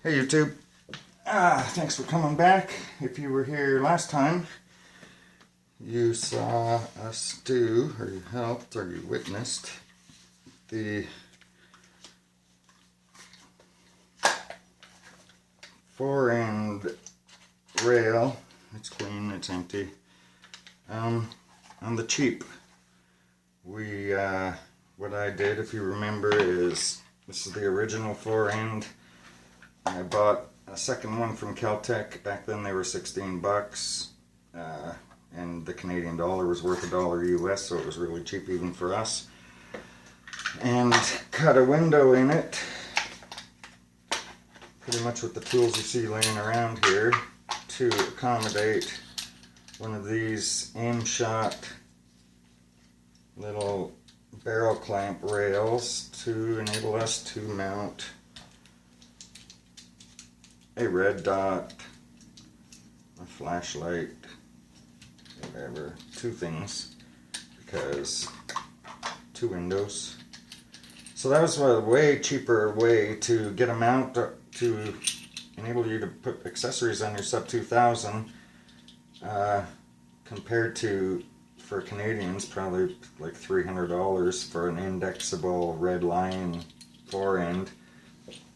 Hey YouTube, thanks for coming back. If you were here last time, you saw us do, or you helped, or you witnessed the FOREND rail. It's clean, it's empty. On the cheap, what I did, if you remember, is this is the original FOREND. I bought a second one from Kel-Tec. Back then they were 16 bucks, and the Canadian dollar was worth $1 US, so it was really cheap even for us. And cut a window in it, pretty much with the tools you see laying around here, to accommodate one of these aim shot little barrel clamp rails to enable us to mount a red dot, a flashlight, whatever, two things, because two windows. So that was a way cheaper way to get a mount to enable you to put accessories on your SUB2000, compared to, for Canadians, probably like $300 for an indexable red line FOREND.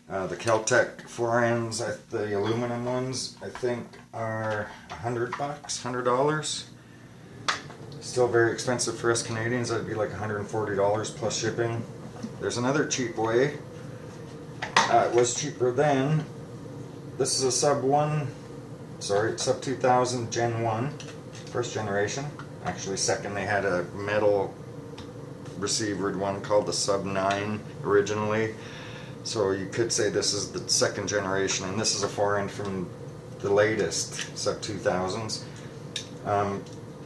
The Kel-Tec FORENDs, the aluminum ones, I think are $100. Still very expensive for us Canadians. That'd be like $140 plus shipping. There's another cheap way. It was cheaper then. This is a SUB2000 Gen 1, first generation. Actually second, they had a metal receivered one called the SUB9 originally. So you could say this is the second generation, and this is a FOREND from the latest SUB2000s.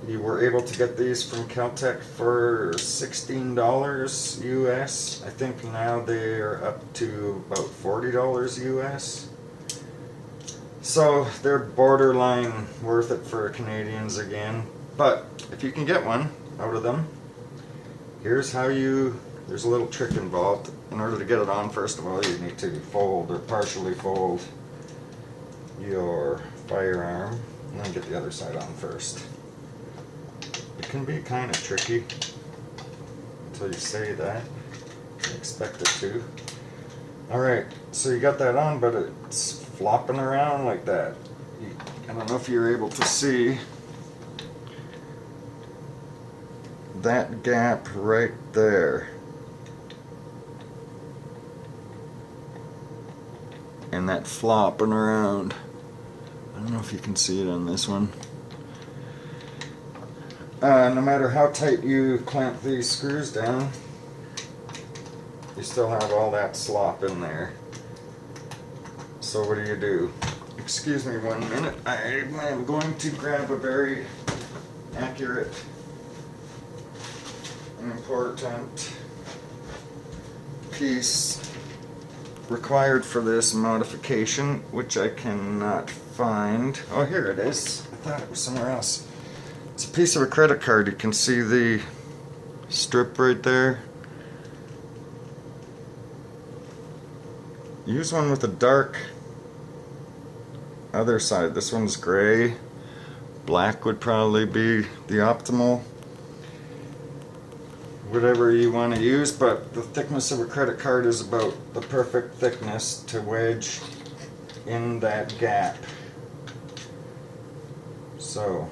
You were able to get these from Kel-Tec for $16 US. I think now they're up to about $40 US. So they're borderline worth it for Canadians again. But if you can get one out of them, here's how there's a little trick involved. In order to get it on, first of all, you need to fold or partially fold your firearm, and then get the other side on first. It can be kind of tricky until you say that. You expect it to. Alright, so you got that on, but it's flopping around like that. I don't know if you're able to see that gap right there. And that flopping around. I don't know if you can see it on this one. No matter how tight you clamp these screws down, you still have all that slop in there. So what do? Excuse me 1 minute. I am going to grab a very accurate and important piece required for this modification, which I cannot find. Oh, here it is. I thought it was somewhere else. It's a piece of a credit card. You can see the strip right there. Use one with a dark other side. This one's gray. Black would probably be the optimal. Whatever you want to use, but the thickness of a credit card is about the perfect thickness to wedge in that gap. So,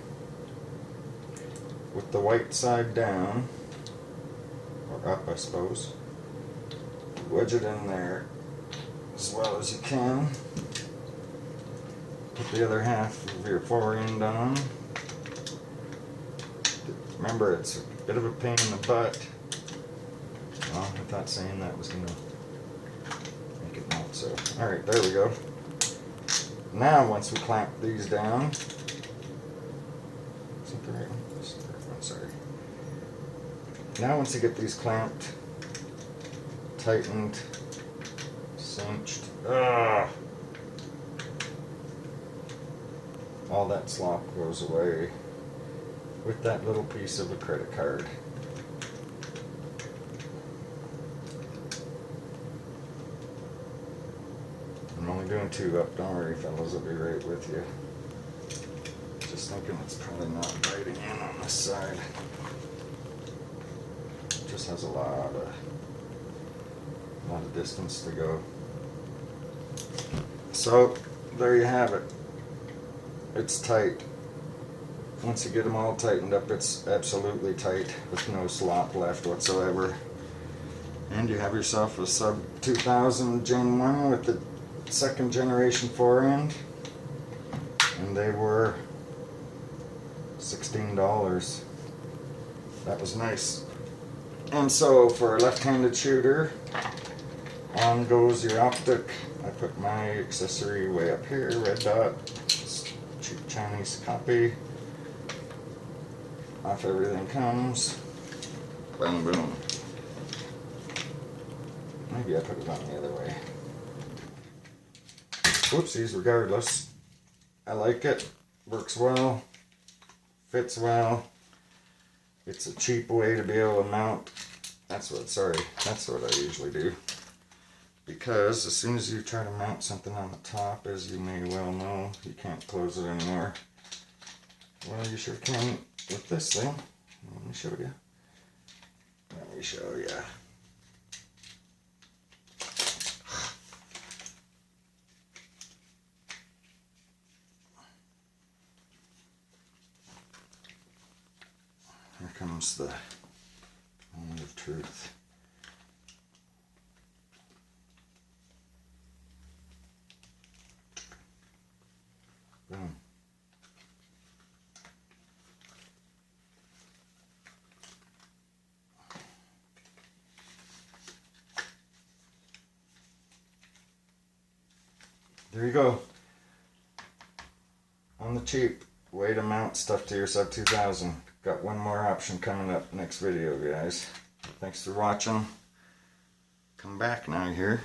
with the white side down, or up I suppose, wedge it in there as well as you can. Put the other half of your FOREND on. Remember, it's a bit of a pain in the butt. Well, I thought saying that was going to make it melt, so. Alright, there we go. Now, once we clamp these down, is that the right one? This is the right one, sorry. Now, once you get these clamped, tightened, cinched, all that slop goes away with that little piece of a credit card. I'm only doing doing 2 up. Don't worry, fellas, I'll be right with you. Just thinking it's probably not biting in on this side. Just has a lot of distance to go. So there you have it. It's tight. Once you get them all tightened up, it's absolutely tight with no slop left whatsoever. And you have yourself a SUB2000 Gen 1 with the 2nd generation FOREND. And they were $16. That was nice. And so for a left-handed shooter, on goes your optic. I put my accessory way up here, red dot, cheap Chinese copy. Off everything comes. Boom, boom. Maybe I put it on the other way. Whoopsies, regardless. I like it. Works well. Fits well. It's a cheap way to be able to mount. That's what I usually do. Because as soon as you try to mount something on the top, as you may well know, you can't close it anymore. Well, you sure can with this thing. Let me show you. Let me show you. Here comes the moment of truth. Boom. There you go. On the cheap, way to mount stuff to your SUB2000. Got one more option coming up next video, guys. Thanks for watching. Come back now here.